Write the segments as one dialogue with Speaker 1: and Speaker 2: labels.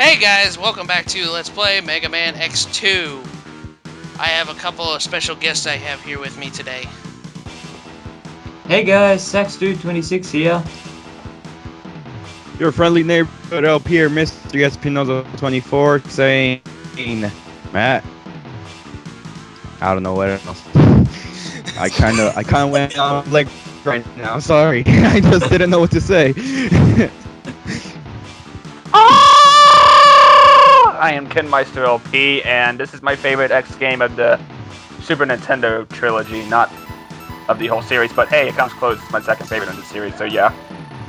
Speaker 1: Hey guys, welcome back to Let's Play Megaman X2. I have a couple of special guests I have here with me today.
Speaker 2: Hey guys, SaxDude26 here.
Speaker 3: Your friendly neighborhood LP here, Mr. Espinoza24, saying, Matt. I don't know what else. I kind of went on like right now. Sorry, I just didn't know what to say.
Speaker 4: I am Ken Meister LP, and this is my favorite X game of the Super Nintendo trilogy, not of the whole series, but hey, it comes close. It's my second favorite in the series, so yeah.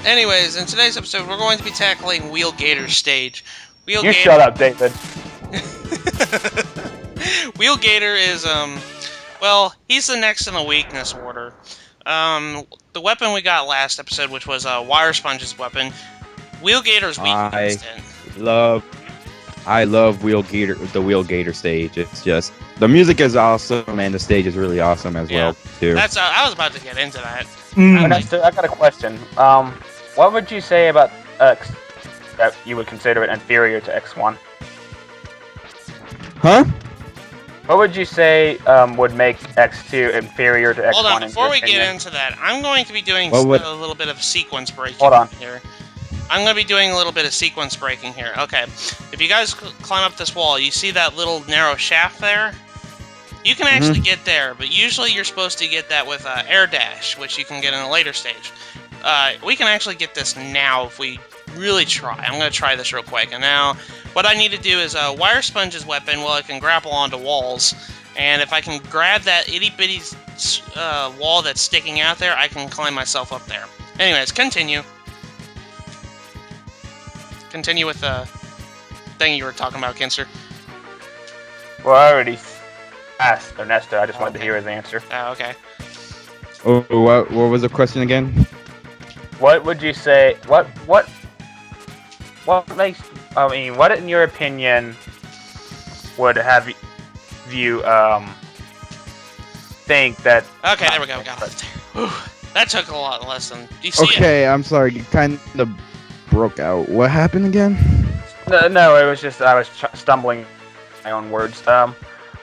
Speaker 1: Anyways, in today's episode, we're going to be tackling Wheel Gator's stage.
Speaker 4: Shut up, David.
Speaker 1: Wheel Gator is, well, he's the next in the weakness order. The weapon we got last episode, which was Wire Sponge's weapon, Wheel Gator's weakness.
Speaker 3: I love the Wheel Gator stage. It's just the music is awesome and the stage is really awesome as well too.
Speaker 1: That's I was about to get into that.
Speaker 4: I got a question. What would you say about X that you would consider it inferior to X1?
Speaker 3: Huh?
Speaker 4: What would you say would make X2 inferior to X1?
Speaker 1: Hold on, before we get into that, I'm going to be doing a little bit of sequence breaking here. I'm going to be doing a little bit of sequence breaking here. Okay, if you guys climb up this wall, you see that little narrow shaft there? You can actually get there, but usually you're supposed to get that with air dash, which you can get in a later stage. We can actually get this now if we really try. I'm going to try this real quick. And now, what I need to do is Wire Sponge's weapon, well, it can grapple onto walls. And if I can grab that itty-bitty wall that's sticking out there, I can climb myself up there. Anyways, continue. Continue with the thing you were talking about, Kinster.
Speaker 4: Well, I already asked Ernesto. I just wanted to hear his answer.
Speaker 1: Oh, okay.
Speaker 3: Oh, what was the question again?
Speaker 4: What would you say? What makes? I mean, what in your opinion would have you think that?
Speaker 1: Okay, there we go. We got it. That took a lot less than. Do you see
Speaker 3: Okay, I'm sorry. You kind of broke out. What happened again?
Speaker 4: No, it was just I was stumbling my own words.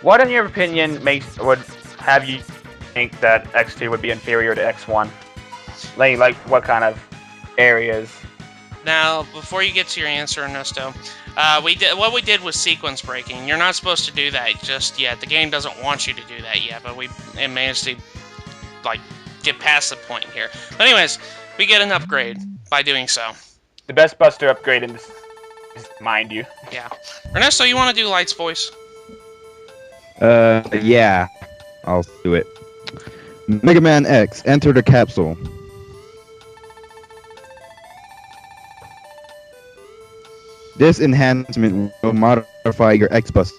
Speaker 4: What in your opinion would have you think that X2 would be inferior to X1? Like what kind of areas?
Speaker 1: Now, before you get to your answer, Ernesto, what we did was sequence breaking. You're not supposed to do that just yet. The game doesn't want you to do that yet, but we managed to get past the point here. But anyways, we get an upgrade by doing so.
Speaker 4: The best Buster upgrade in this is, mind you.
Speaker 1: Yeah. Ernesto, you want to do Light's voice?
Speaker 3: Yeah. I'll do it. Mega Man X, enter the capsule. This enhancement will modify your X-Buster.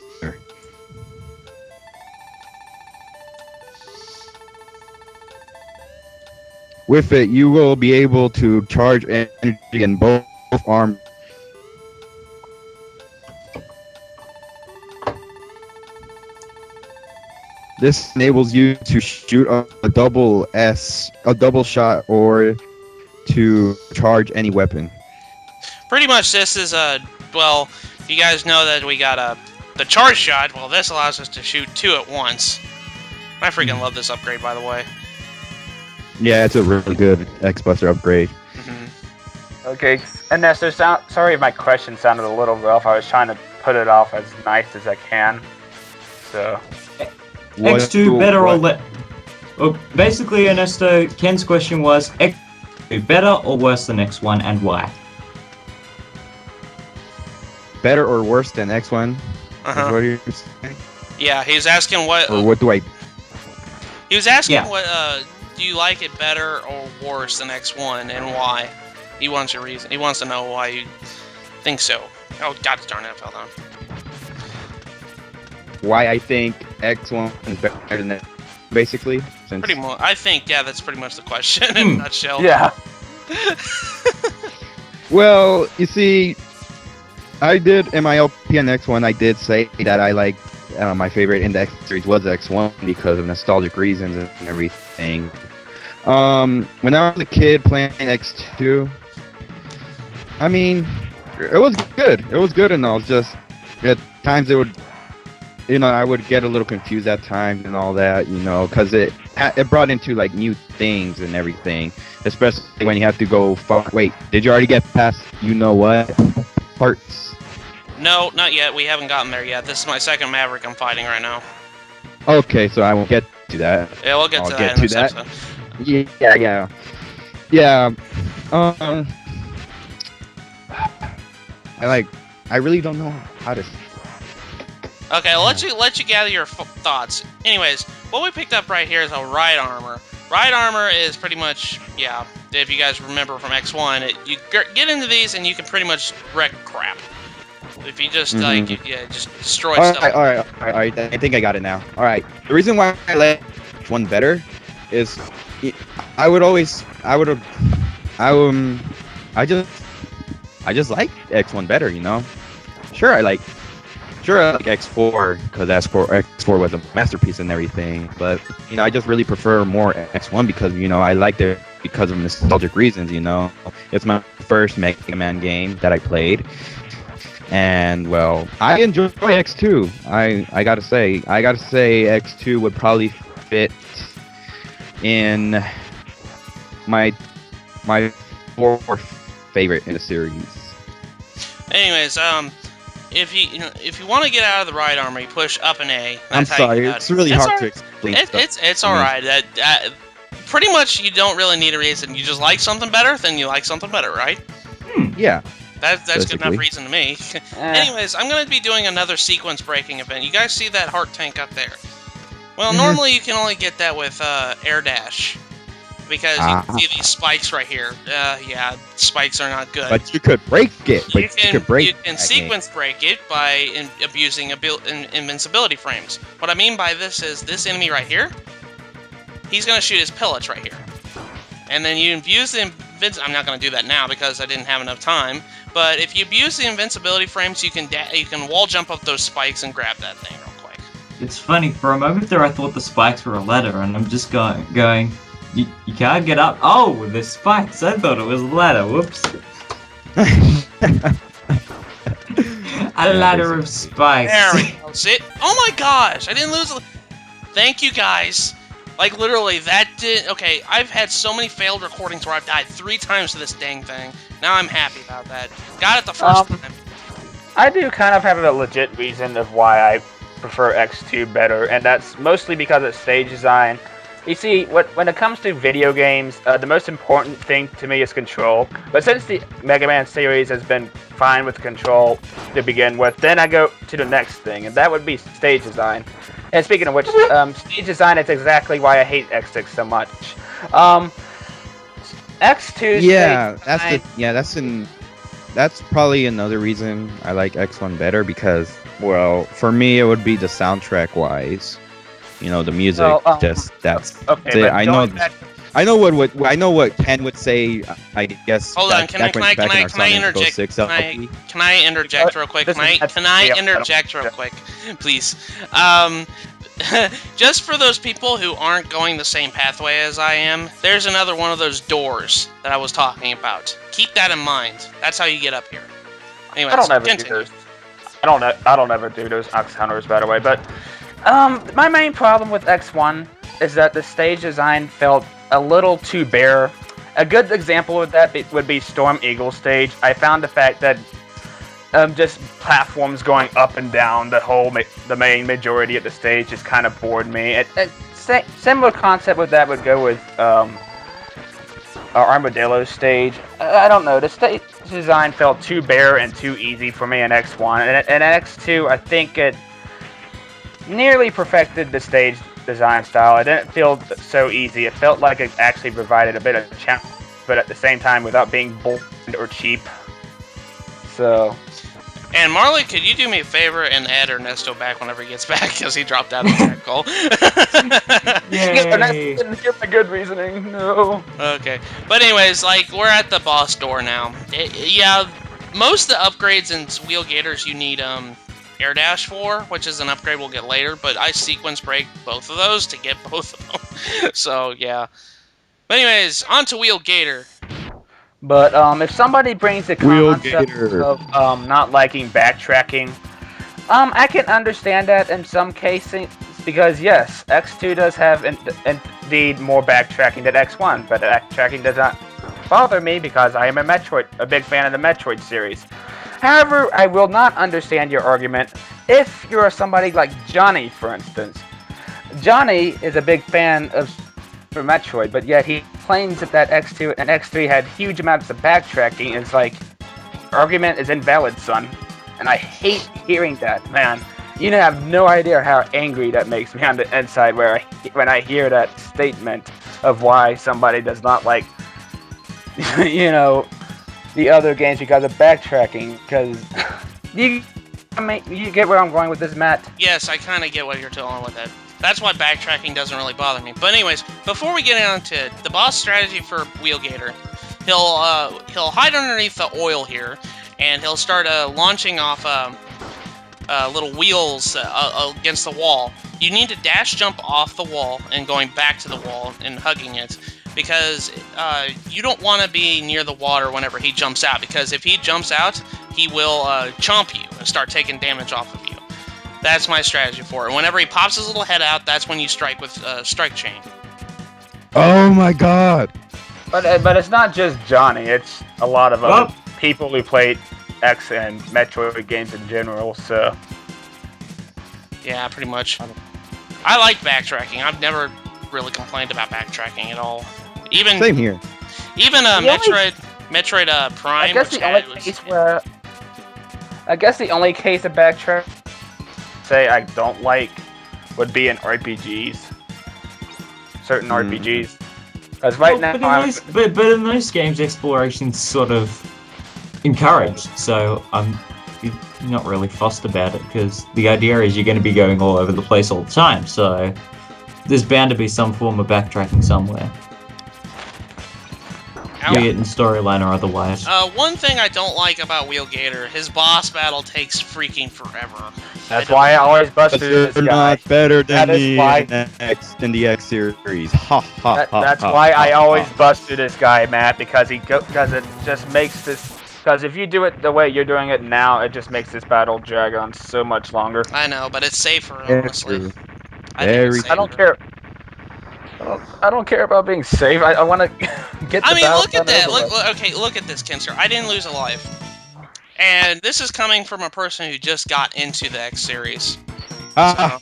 Speaker 3: With it, you will be able to charge energy in both arms. This enables you to shoot a double shot, or to charge any weapon.
Speaker 1: Pretty much this is well, you guys know that we got the charge shot. Well, this allows us to shoot two at once. I freaking love this upgrade, by the way.
Speaker 3: Yeah, it's a really good X-Buster upgrade.
Speaker 4: Okay, Ernesto, sorry if my question sounded a little rough. I was trying to put it off as nice as I can. So.
Speaker 2: X2 better or less? Well, basically, Ernesto, Ken's question was X2 better or worse than X1, and why?
Speaker 3: Better or worse than X1? Is what you're saying?
Speaker 1: Yeah, he was asking what.
Speaker 3: Or what do I?
Speaker 1: He was asking what. Do you like it better or worse than X1, and why? He wants your reason. He wants to know why you think so. Oh, God darn it! I fell down.
Speaker 3: Why I think X1 is better than that, basically.
Speaker 1: Pretty much. I think that's pretty much the question in a nutshell.
Speaker 4: Yeah.
Speaker 3: Well, you see, I did in my LP on X1. I did say that I like my favorite in the X series was X1 because of nostalgic reasons and everything. When I was a kid playing X2, I mean, it was good. It was good, and all. Just at times it would, I would get a little confused at times and all that, because it brought into like new things and everything, especially when you have to go far. Wait, did you already get past what parts?
Speaker 1: No, not yet. We haven't gotten there yet. This is my second Maverick I'm fighting right now.
Speaker 3: Okay, so I won't get to that.
Speaker 1: Yeah, we'll get to that in this episode.
Speaker 3: Yeah. I really don't know how to.
Speaker 1: Okay, I'll let you gather your thoughts. Anyways, what we picked up right here is a ride armor. Ride armor is pretty much, if you guys remember from X1, you get into these and you can pretty much wreck crap. If you just just destroy stuff.
Speaker 3: All right. I think I got it now. All right. The reason why I like one better is I just like X1 better. Sure, I like X4 because X4 was a masterpiece and everything. But I just really prefer more X1 because I liked it because of nostalgic reasons. It's my first Megaman game that I played. And well, I enjoy X2. I gotta say X2 would probably fit in my fourth favorite in the series.
Speaker 1: Anyways, if you want to get out of the ride armor, you push up and A.
Speaker 3: I'm sorry, it's really hard to explain.
Speaker 1: It's all right. Pretty much, you don't really need a reason. You just like something better, then you like something better, right?
Speaker 3: Yeah.
Speaker 1: That's good enough reason to me. Anyways, I'm going to be doing another sequence breaking event. You guys see that heart tank up there? Well, normally you can only get that with air dash. Because you can see these spikes right here. Spikes are not good.
Speaker 3: But you could break it.
Speaker 1: You can sequence break it by abusing invincibility frames. What I mean by this is this enemy right here, he's going to shoot his pellets right here. And then you abuse the I'm not going to do that now because I didn't have enough time. But if you abuse the invincibility frames, you can wall jump up those spikes and grab that thing real quick.
Speaker 2: It's funny, for a moment there I thought the spikes were a ladder, and I'm just going you can't get up. Oh, the spikes. I thought it was a ladder. Whoops. A ladder of spikes.
Speaker 1: There we go. See? Oh my gosh! I didn't lose. Thank you guys. Like literally, that did. Okay, I've had so many failed recordings where I've died 3 times to this dang thing. Now I'm happy about that. Got it the first time.
Speaker 4: I do kind of have a legit reason of why I prefer X2 better, and that's mostly because of stage design. You see, when it comes to video games, the most important thing to me is control. But since the Mega Man series has been fine with control to begin with, then I go to the next thing, and that would be stage design. And speaking of which, stage design is exactly why I hate X6 so much. X2
Speaker 3: that's probably another reason I like X1 better because, well, for me it would be the soundtrack wise. The music, that's
Speaker 4: okay.
Speaker 3: It. I know what Ken would say. I guess.
Speaker 1: Hold on, can I interject? Can I interject real quick? Can I interject real quick, please? Just for those people who aren't going the same pathway as I am, there's another one of those doors that I was talking about. Keep that in mind. That's how you get up here. Anyways,
Speaker 4: I don't ever do those. I don't ever do those Ox Hunters, by the way, but. My main problem with X1 is that the stage design felt a little too bare. A good example of that would be Storm Eagle stage. I found the fact that just platforms going up and down the main majority of the stage just kind of bored me. Similar concept with that would go with Armadillo stage. I don't know. The stage design felt too bare and too easy for me in X1. And in X2, I think it nearly perfected the stage design style. It didn't feel so easy. It felt like it actually provided a bit of a challenge, but at the same time without being bold or cheap. So.
Speaker 1: And Marley, could you do me a favor and add Ernesto back whenever he gets back because he dropped out of the call?
Speaker 4: Yay! Ernesto didn't give me good reasoning. No.
Speaker 1: Okay, but anyways, we're at the boss door now. Most of the upgrades in Wheel Gators you need air dash for, which is an upgrade we'll get later, but I sequence break both of those to get both of them. So yeah. But anyways, on to Wheel Gator.
Speaker 4: But if somebody brings the concept of not liking backtracking, I can understand that in some cases, because yes, X2 does have indeed more backtracking than X1, but backtracking does not bother me because I am a big fan of the Metroid series. However, I will not understand your argument if you're somebody like Johnny, for instance. Johnny is a big fan of Super Metroid, but yet he claims that X2 and X3 had huge amounts of backtracking. It's like, argument is invalid, son. And I hate hearing that, man. You have no idea how angry that makes me on the inside when I hear that statement of why somebody does not like, the other games because of backtracking. Because you get where I'm going with this, Matt?
Speaker 1: Yes, I kind of get what you're telling with it. That's why backtracking doesn't really bother me. But anyways, before we get into it, the boss strategy for Wheel Gator, he'll hide underneath the oil here, and he'll start launching off little wheels against the wall. You need to dash jump off the wall and going back to the wall and hugging it, because you don't want to be near the water whenever he jumps out, because if he jumps out, he will chomp you and start taking damage off of you. That's my strategy for it. Whenever he pops his little head out, that's when you strike with Strike Chain.
Speaker 3: Oh my god!
Speaker 4: But it's not just Johnny. It's a lot of other people who played X and Metroid games in general. So
Speaker 1: yeah, pretty much. I like backtracking. I've never really complained about backtracking at all. Same
Speaker 3: here.
Speaker 1: Even Metroid Prime.
Speaker 4: I guess the only case of backtrack I don't like would be in RPGs. Certain RPGs. Because
Speaker 2: but in those games, exploration's sort of encouraged. So I'm not really fussed about it, because the idea is you're going to be going all over the place all the time. So there's bound to be some form of backtracking somewhere. Be it in storyline or otherwise.
Speaker 1: One thing I don't like about Wheel Gator, his boss battle takes freaking forever.
Speaker 4: That's why I always bust through this guy.
Speaker 3: Not better than the X series. Ha ha ha.
Speaker 4: That's why I always bust through this guy, Matt, because it just makes this. Because if you do it the way you're doing it now, it just makes this battle drag on so much longer.
Speaker 1: I know, but it's safer, honestly.
Speaker 4: I don't care. I don't care about being safe. I want to get the battle
Speaker 1: look at that. Look at this, Kinster. I didn't lose a life. And this is coming from a person who just got into the X series.
Speaker 3: That's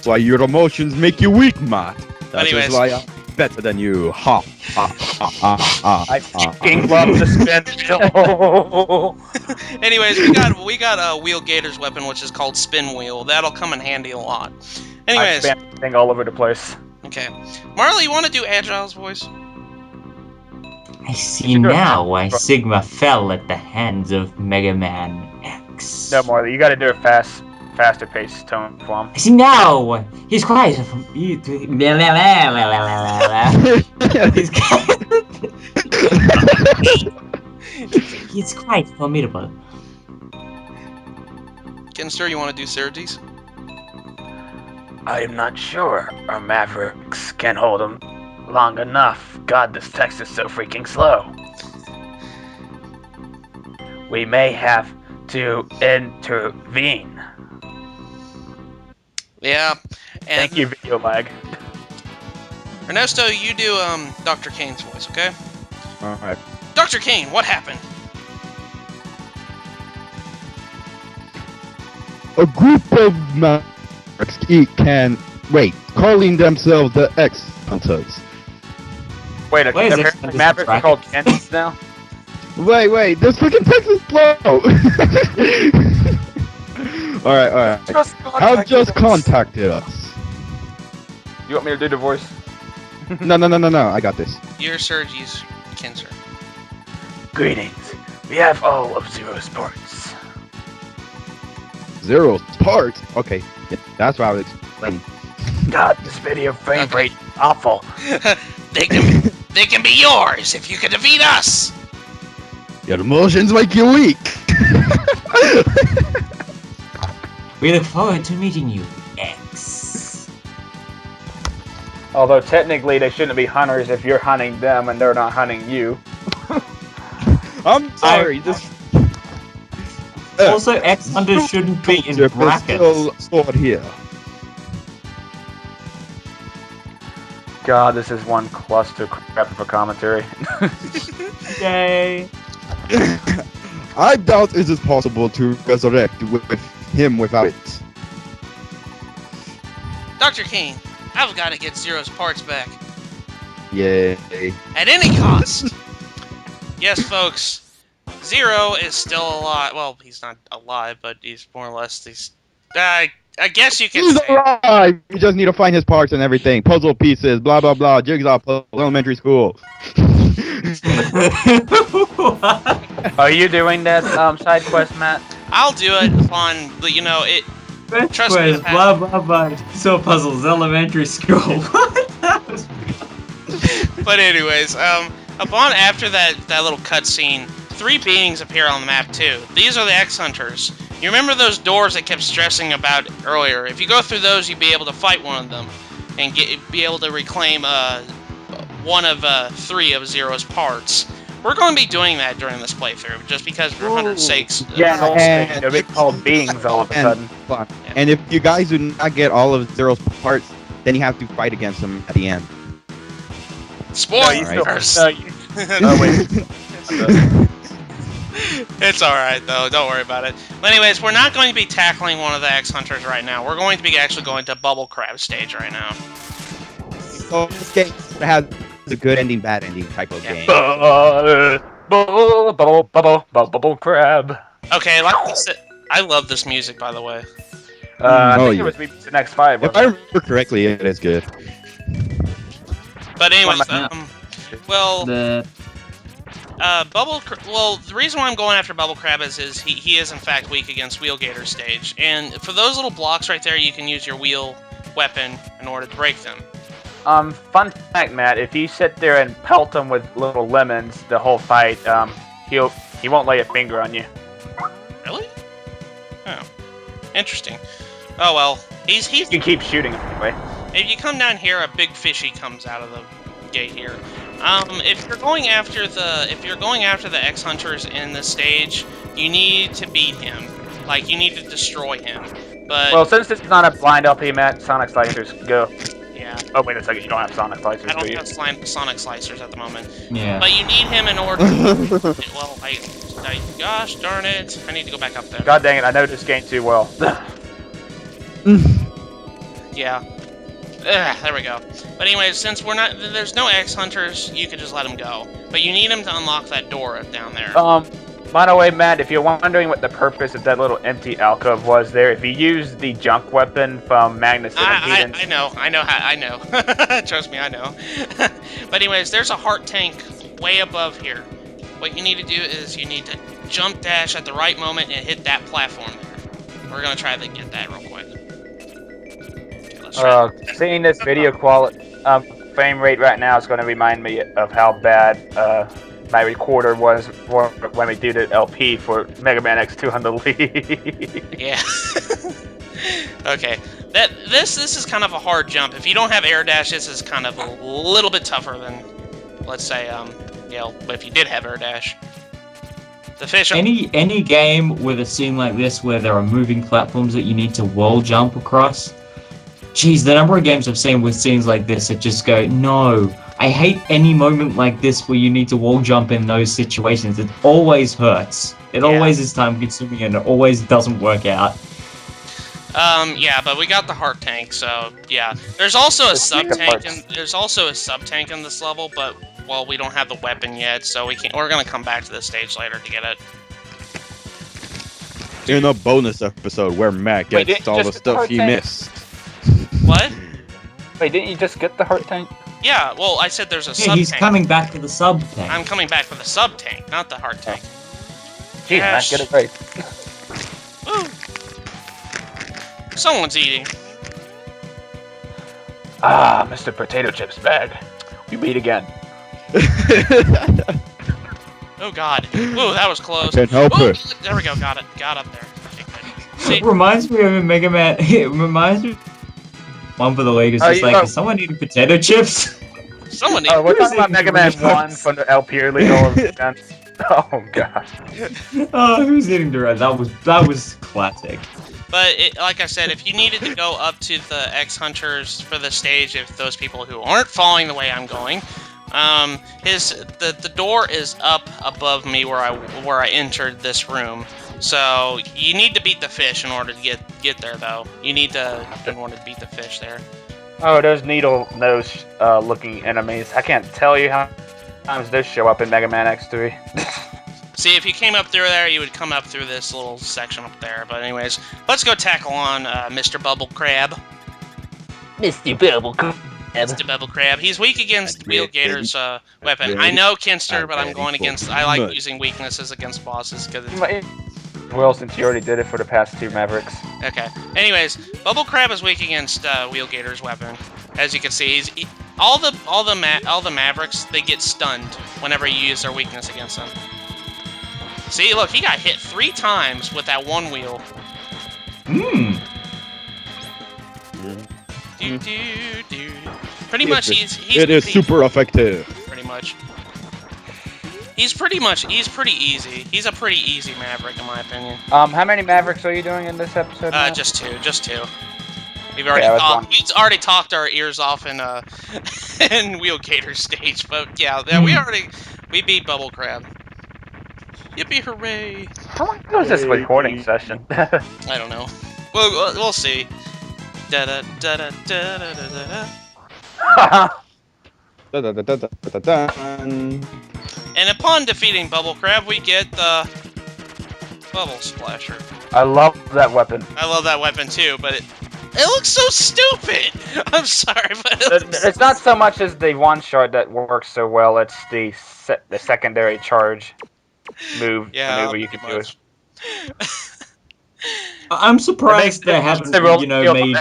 Speaker 3: why your emotions make you weak, Matt. That's why I'm better than you. Ha ha ha ha ha.
Speaker 4: I fucking love the spin wheel.
Speaker 1: Anyways, we got Wheel Gator's weapon, which is called Spin Wheel. That'll come in handy a lot. Anyways,
Speaker 4: I spam thing all over the place.
Speaker 1: Okay, Marley, you want to do Agile's voice?
Speaker 2: I see now why Sigma fell at the hands of Megaman X.
Speaker 4: No, Marley, you got to do a faster paced tone for him.
Speaker 2: I see now. He's quite. He's quite formidable.
Speaker 1: Kinster, you want to do Serges?
Speaker 4: I am not sure our Mavericks can hold him long enough. God, this text is so freaking slow. We may have to intervene.
Speaker 1: Yeah. And
Speaker 4: thank you, video lag.
Speaker 1: Ernesto, you do Dr. Kane's voice, okay?
Speaker 3: Alright.
Speaker 1: Dr. Kane, what happened?
Speaker 3: A group of Mavericks calling themselves the X Hunters.
Speaker 4: Wait, Mavericks are called Kens now?
Speaker 3: Wait, this freaking text is slow! Alright. Have just contacted us.
Speaker 4: You want me to do the voice?
Speaker 3: No, I got this.
Speaker 1: You're Serges Kinser.
Speaker 4: Greetings. We have all of Zero's parts.
Speaker 3: Zero's parts? Okay, yeah, that's what I was explaining.
Speaker 4: God, this video frame rate awful.
Speaker 1: They can be yours if you can defeat us.
Speaker 3: Your emotions make you weak.
Speaker 2: We look forward to meeting you, X.
Speaker 4: Although technically they shouldn't be hunters if you're hunting them and they're not hunting you.
Speaker 3: I'm sorry.
Speaker 2: Also, X-Hunters shouldn't be in brackets.
Speaker 3: Sword here.
Speaker 4: God, this is one cluster crap of a commentary.
Speaker 2: Yay.
Speaker 3: I doubt it is possible to resurrect with him without it.
Speaker 1: Dr. King, I've got to get Zero's parts back.
Speaker 3: Yay.
Speaker 1: At any cost! Yes, folks. Zero is still alive. Well, he's not alive, but he's more or less I guess you can
Speaker 3: He's
Speaker 1: say
Speaker 3: alive! We just need to find his parts and everything. Puzzle pieces, blah blah blah, jigsaw puzzle, elementary school.
Speaker 4: Are you doing that side quest, Matt?
Speaker 1: I'll do it upon, you know, it. Trust me.
Speaker 2: Blah blah blah. So puzzles, elementary school. What?
Speaker 1: But anyways, upon after that little cutscene, 3 beings appear on the map too. These are the X-Hunters. You remember those doors I kept stressing about earlier? If you go through those, you'd be able to fight one of them and be able to reclaim one of 3 of Zero's parts. We're going to be doing that during this playthrough, just because for 100's sakes.
Speaker 4: Yeah, they're being called beings all of a sudden.
Speaker 3: Yeah. And if you guys do not get all of Zero's parts, then you have to fight against him at the end.
Speaker 1: Spoilers!
Speaker 4: Oh, wait.
Speaker 1: It's alright, though. Don't worry about it. But anyways, we're not going to be tackling one of the X-Hunters right now. We're going to be actually going to Bubble Crab stage right now.
Speaker 3: So this game has a good ending, bad ending type of game.
Speaker 4: Bubble crab.
Speaker 1: Okay, like I said, I love this music, by the way.
Speaker 4: I think it was the next 5.
Speaker 3: If I remember correctly, it is good.
Speaker 1: But anyways, well, the reason why I'm going after Bubble Crab is he is in fact weak against Wheel Gator stage, and for those little blocks right there, you can use your wheel weapon in order to break them.
Speaker 4: Fun fact, Matt, if you sit there and pelt him with little lemons the whole fight, he won't lay a finger on you.
Speaker 1: Really? Oh, interesting. Oh well, he's.
Speaker 4: You can keep shooting him anyway.
Speaker 1: If you come down here, a big fishy comes out of the gate here. If you're going after the X-Hunters in the stage, you need to beat him. Like, you need to destroy him. But
Speaker 4: well, since this is not a blind LP, Matt, Sonic Slicers, go.
Speaker 1: Yeah.
Speaker 4: Oh, wait a second, you don't have Sonic Slicers,
Speaker 1: I don't
Speaker 4: do you?
Speaker 1: have Sonic Slicers at the moment.
Speaker 2: Yeah.
Speaker 1: But you need him in order well, gosh darn it. I need to go back up there.
Speaker 4: God dang it, I know this game too well.
Speaker 1: Yeah. There we go. But anyways, since there's no X-Hunters, you can just let him go. But you need him to unlock that door down there.
Speaker 4: By the way, Matt, if you're wondering what the purpose of that little empty alcove was there, if you use the junk weapon from Magnus and
Speaker 1: I know. Trust me, I know. But anyways, there's a heart tank way above here. What you need to do is you need to jump dash at the right moment and hit that platform there. We're gonna try to get that real quick. Okay,
Speaker 4: seeing this video frame rate right now is going to remind me of how bad my recorder was when we did the LP for Megaman X2 on the League.
Speaker 1: Yeah. Okay. This is kind of a hard jump. If you don't have air dash, this is kind of a little bit tougher than, let's say, if you did have air dash. The fish.
Speaker 2: Any game with a scene like this where there are moving platforms that you need to wall jump across. Jeez, the number of games I've seen with scenes like this that just go, no. I hate any moment like this where you need to wall jump in those situations. It always hurts. It always is time consuming and it always doesn't work out.
Speaker 1: Yeah, but we got the heart tank, so yeah. There's also a sub tank in this level, but well, we don't have the weapon yet, so we're gonna come back to this stage later to get it.
Speaker 3: In a bonus episode where Matt gets all the stuff he missed.
Speaker 1: What?
Speaker 4: Wait, didn't you just get the heart tank?
Speaker 1: Yeah, well, I said there's a sub tank.
Speaker 2: He's coming back to the sub tank.
Speaker 1: I'm coming back for the sub tank, not the heart tank.
Speaker 4: Jeez, Matt, get it right.
Speaker 1: Woo! Someone's eating.
Speaker 4: Ah, Mr. Potato Chips bag. We meet again.
Speaker 1: Oh god. Ooh, that was close.
Speaker 3: Can't help it.
Speaker 1: There we go, got it. Got up there. Okay, good. See?
Speaker 2: It reminds me of a Megaman. It reminds me one for the league is just like, is someone eating potato chips?
Speaker 1: Someone
Speaker 4: Oh, we're talking about Megaman 1 from the LP League all of the Oh gosh.
Speaker 2: Oh, who's eating Doritos? That was classic.
Speaker 1: But like I said, if you needed to go up to the X-Hunters for the stage, if those people who aren't following the way I'm going, the door is up above me where I entered this room. So you need to beat the fish in order to get there, though. You need to in order to beat the fish there.
Speaker 4: Oh, those needle nose looking enemies. I can't tell you how times those show up in Mega Man X3.
Speaker 1: See, if you came up through there, you would come up through this little section up there. But anyways, let's go tackle on Mr. Bubble Crab.
Speaker 4: Mr. Bubble Crab.
Speaker 1: Mr. Bubble Crab. He's weak against Wheel Gator's weapon. I know, Kinster, but I'm going against... I like using weaknesses against bosses because it's...
Speaker 4: Well, since you already did it for the past 2 Mavericks.
Speaker 1: Okay. Anyways, Bubble Crab is weak against Wheel Gator's weapon. As you can see, all the Mavericks, they get stunned whenever you use their weakness against them. See, look, he got hit 3 times with that one wheel. Pretty much, he's
Speaker 3: super effective.
Speaker 1: Pretty much. He's pretty easy. He's a pretty easy Maverick, in my opinion.
Speaker 4: How many Mavericks are you doing in this episode?
Speaker 1: Just two. We've already talked our ears off in in Wheel Gator stage, but yeah, we beat Bubble Crab. Yippee hooray!
Speaker 4: How long was this recording session?
Speaker 1: I don't know. We'll see. Da da da da da da da da. And upon defeating Bubble Crab, we get the Bubble Splasher.
Speaker 4: I love that weapon.
Speaker 1: I love that weapon too, but it looks so stupid. I'm sorry, but
Speaker 4: it's not so much as the one shot that works so well. It's the secondary charge maneuver you can do.
Speaker 2: I'm surprised they haven't, made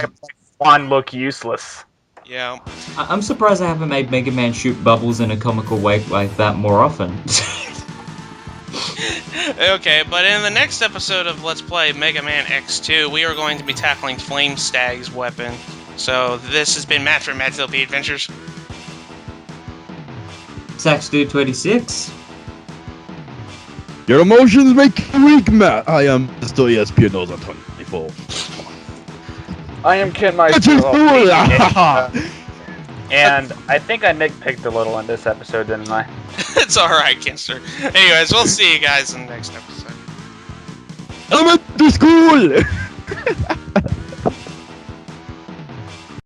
Speaker 4: one look useless.
Speaker 1: Yeah.
Speaker 2: I'm surprised they haven't made Mega Man shoot bubbles in a comical way like that more often.
Speaker 1: Okay, but in the next episode of Let's Play Mega Man X2, we are going to be tackling Flame Stag's weapon. So this has been Matt from Matt's LP Adventures.
Speaker 2: Sax Dude 26.
Speaker 3: Your emotions make you weak, Matt. I am still ESPN 24.
Speaker 4: I am Kid Meister. And I think I nitpicked a little in this episode, didn't I?
Speaker 1: It's alright, Kinster. Anyways, we'll see you guys in the next episode.
Speaker 3: I'm at the school!